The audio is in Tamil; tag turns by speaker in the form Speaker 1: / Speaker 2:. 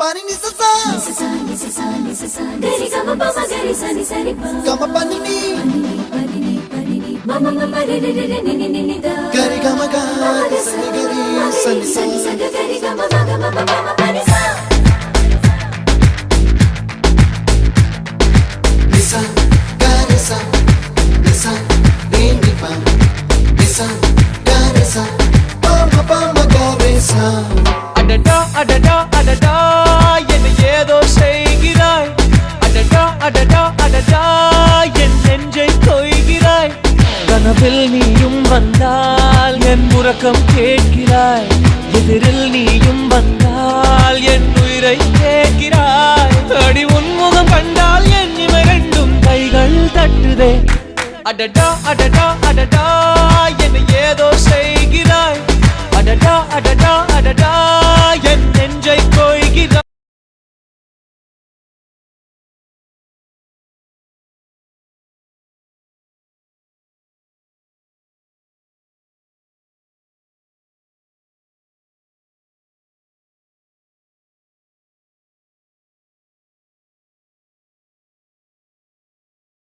Speaker 1: Pani ni sa sa gari gama pa ma gari sa ni sa ri pa gama pani ni mama mama re re re ni ni ni da gari gama ga sa ni gari sa ni sa gari gama ma gama mama pani sa nisa gari sa nisa re ni pa nisa gari sa pa ma gari sa
Speaker 2: அடடா அடடா அடடா என்ன ஏதோ செய்கிறாய் அடடா அடடா அடடா என் நெஞ்சை கொய்கிறாய் கனவில் நீயும் வந்தால் என் உறக்கம் கேட்கிறாய் எதிரில் நீயும் வந்தால் என் உயிரை கேட்கிறாய் அடி உன்முகம் கண்டால் என் இமை ரெண்டும் கைகள் தட்டுதே அடடா அடடா அடடா என்ன ஏதோ செய்கிறாய் அடடா அடடா அடடா என் நெஞ்சை கொய்கிறாய்